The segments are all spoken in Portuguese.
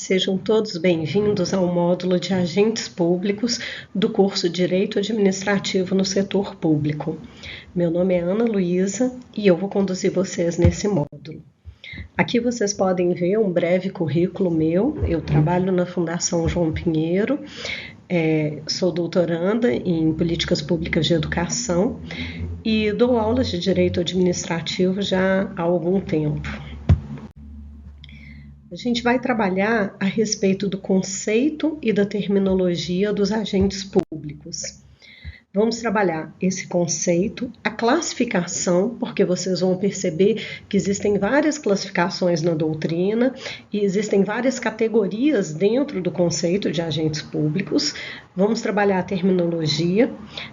sejam todos bem-vindos ao módulo de agentes públicos do curso Direito Administrativo no Setor Público. Meu nome é Ana Luísa e eu vou conduzir vocês nesse módulo. Aqui vocês podem ver um breve currículo meu. Eu trabalho na Fundação João Pinheiro, sou doutoranda em Políticas Públicas de Educação e dou aulas de Direito Administrativo já há algum tempo. A gente vai trabalhar a respeito do conceito e da terminologia dos agentes públicos. Vamos trabalhar esse conceito, a classificação, porque vocês vão perceber que existem várias classificações na doutrina e existem várias categorias dentro do conceito de agentes públicos. Vamos trabalhar a terminologia,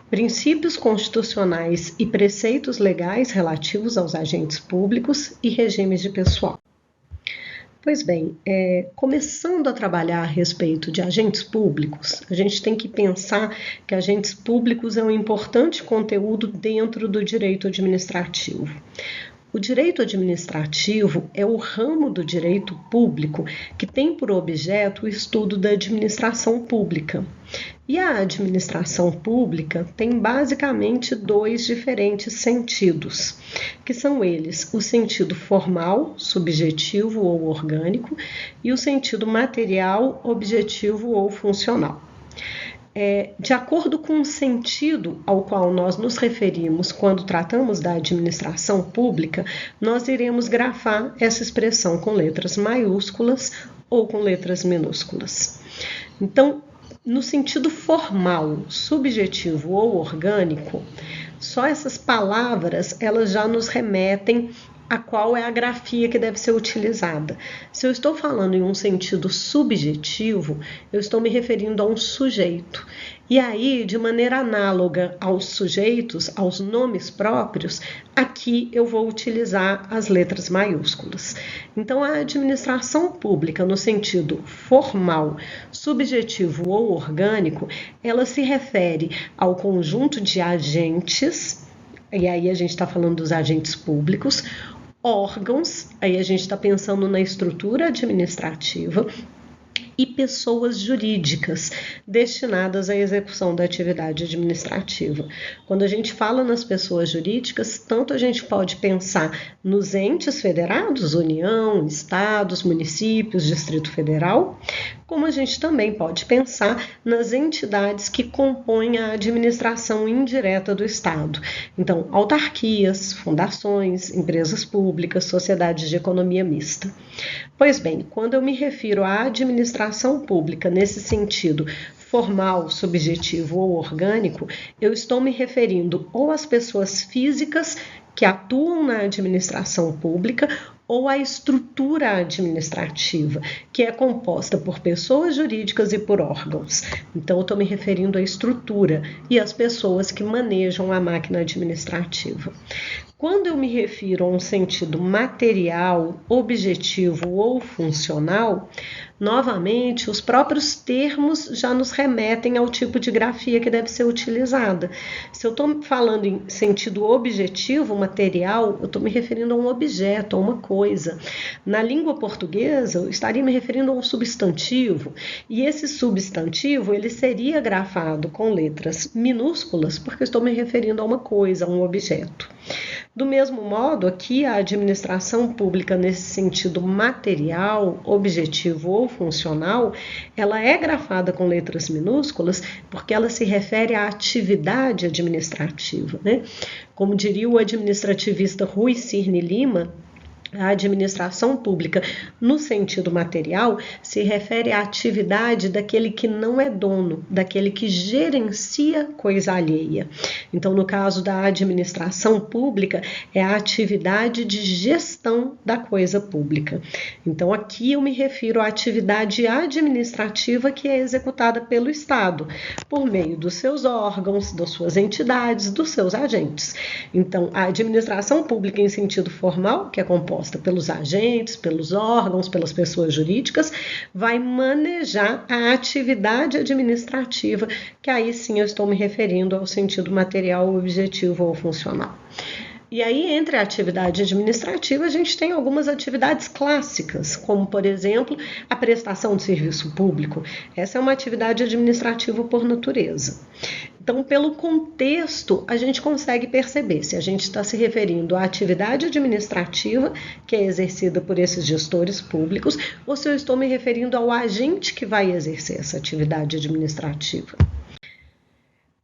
princípios constitucionais e preceitos legais relativos aos agentes públicos e regimes de pessoal. Pois bem, começando a trabalhar a respeito de agentes públicos, a gente tem que pensar que agentes públicos é um importante conteúdo dentro do direito administrativo. O direito administrativo é o ramo do direito público que tem por objeto o estudo da administração pública. E a administração pública tem basicamente dois diferentes sentidos, que são eles o sentido formal, subjetivo ou orgânico, e o sentido material, objetivo ou funcional. De acordo com o sentido ao qual nós nos referimos quando tratamos da administração pública, nós iremos grafar essa expressão com letras maiúsculas ou com letras minúsculas. Então, no sentido formal, subjetivo ou orgânico, só essas palavras elas já nos remetem a qual é a grafia que deve ser utilizada. Se eu estou falando em um sentido subjetivo, eu estou me referindo a um sujeito. E aí, de maneira análoga aos sujeitos, aos nomes próprios, aqui eu vou utilizar as letras maiúsculas. Então, a administração pública, no sentido formal, subjetivo ou orgânico, ela se refere ao conjunto de agentes, e aí a gente está falando dos agentes públicos, órgãos, aí a gente está pensando na estrutura administrativa, e pessoas jurídicas destinadas à execução da atividade administrativa. Quando a gente fala nas pessoas jurídicas, tanto a gente pode pensar nos entes federados, União, estados, municípios, Distrito Federal, como a gente também pode pensar nas entidades que compõem a administração indireta do Estado. Então, autarquias, fundações, empresas públicas, sociedades de economia mista. Pois bem, quando eu me refiro à administração pública nesse sentido formal, subjetivo ou orgânico, eu estou me referindo ou às pessoas físicas que atuam na administração pública ou à estrutura administrativa, que é composta por pessoas jurídicas e por órgãos. Então, eu estou me referindo à estrutura e às pessoas que manejam a máquina administrativa. Quando eu me refiro a um sentido material, objetivo ou funcional, novamente, os próprios termos já nos remetem ao tipo de grafia que deve ser utilizada. Se eu estou falando em sentido objetivo, material, eu estou me referindo a um objeto, a uma coisa. Na língua portuguesa, eu estaria me referindo a um substantivo, e esse substantivo ele seria grafado com letras minúsculas, porque eu estou me referindo a uma coisa, a um objeto. Do mesmo modo, aqui a administração pública nesse sentido material, objetivo ou funcional, ela é grafada com letras minúsculas porque ela se refere à atividade administrativa, né? Como diria o administrativista Rui Cirne Lima, a administração pública, no sentido material, se refere à atividade daquele que não é dono, daquele que gerencia coisa alheia. Então, no caso da administração pública, é a atividade de gestão da coisa pública. Então, aqui eu me refiro à atividade administrativa que é executada pelo Estado, por meio dos seus órgãos, das suas entidades, dos seus agentes. Então, a administração pública em sentido formal, que é composta pelos agentes, pelos órgãos, pelas pessoas jurídicas, vai manejar a atividade administrativa, que aí sim eu estou me referindo ao sentido material, objetivo ou funcional. E aí, entre a atividade administrativa, a gente tem algumas atividades clássicas, como, por exemplo, a prestação de serviço público. Essa é uma atividade administrativa por natureza. Então, pelo contexto, a gente consegue perceber se a gente está se referindo à atividade administrativa, que é exercida por esses gestores públicos, ou se eu estou me referindo ao agente que vai exercer essa atividade administrativa.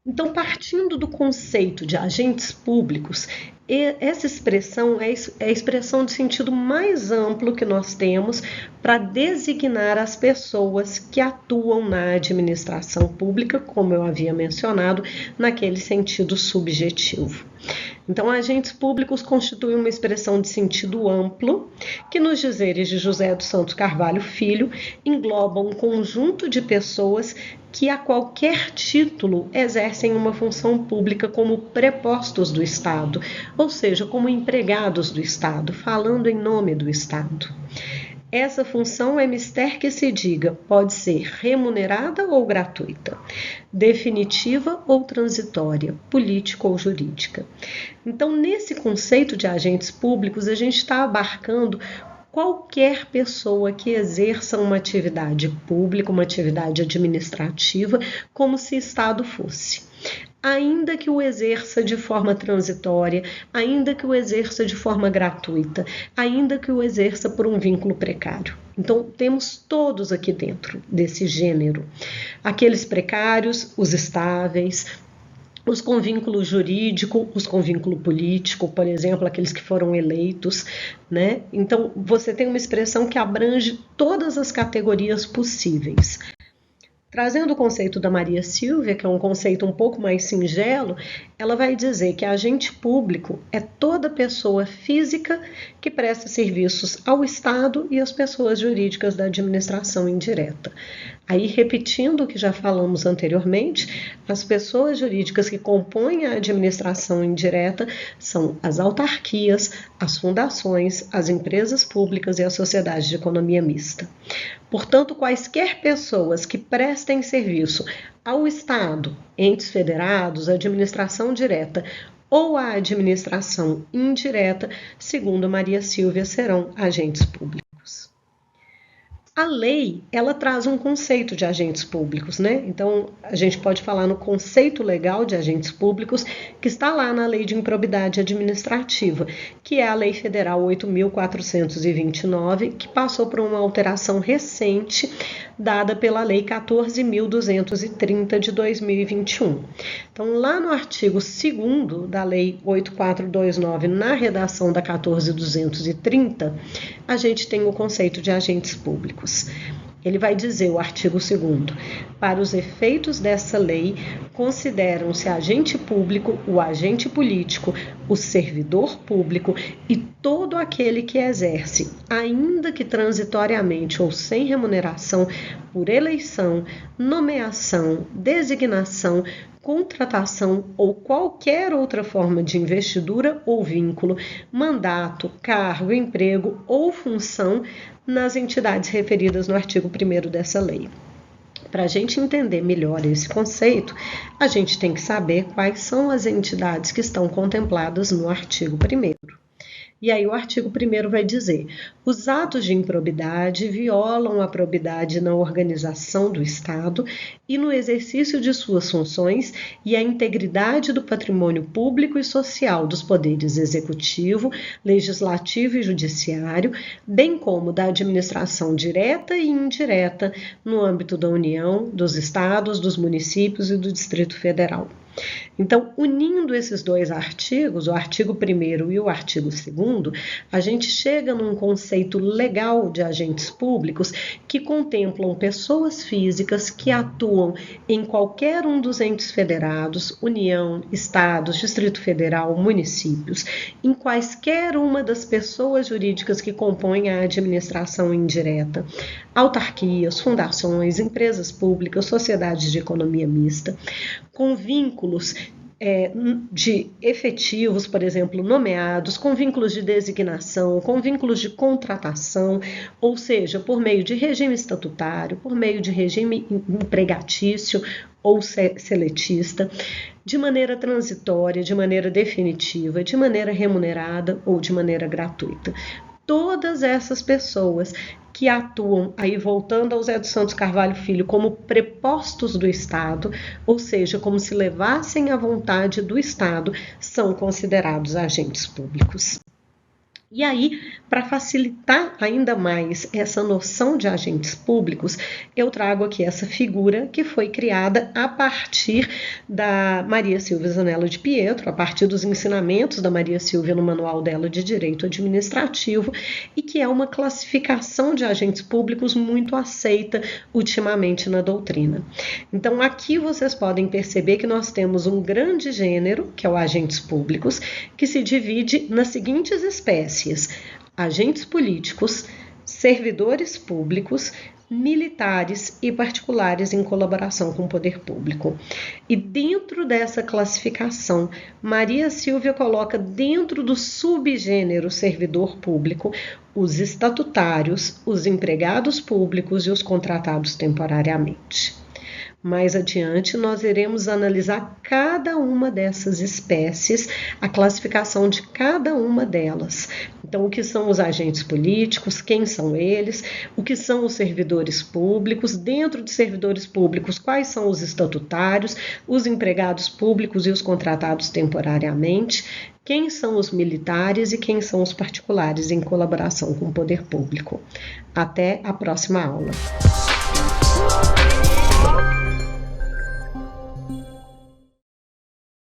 Então, partindo do conceito de agentes públicos, essa expressão é a expressão de sentido mais amplo que nós temos para designar as pessoas que atuam na administração pública, como eu havia mencionado, naquele sentido subjetivo. Então, agentes públicos constituem uma expressão de sentido amplo que, nos dizeres de José dos Santos Carvalho Filho, engloba um conjunto de pessoas que, a qualquer título, exercem uma função pública como prepostos do Estado, ou seja, como empregados do Estado, falando em nome do Estado. Essa função é mister que se diga, pode ser remunerada ou gratuita, definitiva ou transitória, política ou jurídica. Então, nesse conceito de agentes públicos, a gente está abarcando qualquer pessoa que exerça uma atividade pública, uma atividade administrativa, como se Estado fosse. Ainda que o exerça de forma transitória, ainda que o exerça de forma gratuita, ainda que o exerça por um vínculo precário. Então, temos todos aqui dentro desse gênero. Aqueles precários, os estáveis, os com vínculo jurídico, os com vínculo político, por exemplo, aqueles que foram eleitos, né? Então, você tem uma expressão que abrange todas as categorias possíveis. Trazendo o conceito da Maria Silvia, que é um conceito um pouco mais singelo, ela vai dizer que agente público é toda pessoa física que presta serviços ao Estado e às pessoas jurídicas da administração indireta. Aí, repetindo o que já falamos anteriormente, as pessoas jurídicas que compõem a administração indireta são as autarquias, as fundações, as empresas públicas e as sociedades de economia mista. Portanto, quaisquer pessoas que prestem serviço ao Estado, entes federados, administração direta ou à administração indireta, segundo Maria Silvia, serão agentes públicos. A lei, ela traz um conceito de agentes públicos, né? Então, a gente pode falar no conceito legal de agentes públicos, que está lá na Lei de Improbidade Administrativa, que é a Lei Federal 8.429, que passou por uma alteração recente, dada pela Lei 14.230 de 2021. Então, lá no artigo 2º da Lei 8.429, na redação da 14.230, a gente tem o conceito de agentes públicos. Ele vai dizer, o artigo 2º, para os efeitos dessa lei, consideram-se agente público, o agente político, o servidor público e todo aquele que exerce, ainda que transitoriamente ou sem remuneração, por eleição, nomeação, designação, contratação ou qualquer outra forma de investidura ou vínculo, mandato, cargo, emprego ou função nas entidades referidas no artigo 1º dessa lei. Para a gente entender melhor esse conceito, a gente tem que saber quais são as entidades que estão contempladas no artigo 1º. E aí o artigo 1º vai dizer: os atos de improbidade violam a probidade na organização do Estado e no exercício de suas funções e a integridade do patrimônio público e social dos poderes executivo, legislativo e judiciário, bem como da administração direta e indireta no âmbito da União, dos Estados, dos municípios e do Distrito Federal. Então, unindo esses dois artigos, o artigo 1º e o artigo 2º, a gente chega num conceito legal de agentes públicos que contemplam pessoas físicas que atuam em qualquer um dos entes federados, União, Estados, Distrito Federal, municípios, em quaisquer uma das pessoas jurídicas que compõem a administração indireta, autarquias, fundações, empresas públicas, sociedades de economia mista, com vínculos de efetivos, por exemplo, nomeados, com vínculos de designação, com vínculos de contratação, ou seja, por meio de regime estatutário, por meio de regime empregatício ou seletista, de maneira transitória, de maneira definitiva, de maneira remunerada ou de maneira gratuita. Todas essas pessoas que atuam, aí voltando ao Zé dos Santos Carvalho Filho, como prepostos do Estado, ou seja, como se levassem à vontade do Estado, são considerados agentes públicos. E aí, para facilitar ainda mais essa noção de agentes públicos, eu trago aqui essa figura que foi criada a partir da Maria Silvia Zanella de Pietro, a partir dos ensinamentos da Maria Silvia no manual dela de Direito Administrativo, e que é uma classificação de agentes públicos muito aceita ultimamente na doutrina. Então, aqui vocês podem perceber que nós temos um grande gênero, que é o agentes públicos, que se divide nas seguintes espécies: agentes políticos, servidores públicos, militares e particulares em colaboração com o poder público. E dentro dessa classificação, Maria Silvia coloca dentro do subgênero servidor público os estatutários, os empregados públicos e os contratados temporariamente. Mais adiante, nós iremos analisar cada uma dessas espécies, a classificação de cada uma delas. Então, o que são os agentes políticos, quem são eles, o que são os servidores públicos, dentro de servidores públicos, quais são os estatutários, os empregados públicos e os contratados temporariamente, quem são os militares e quem são os particulares em colaboração com o poder público. Até a próxima aula.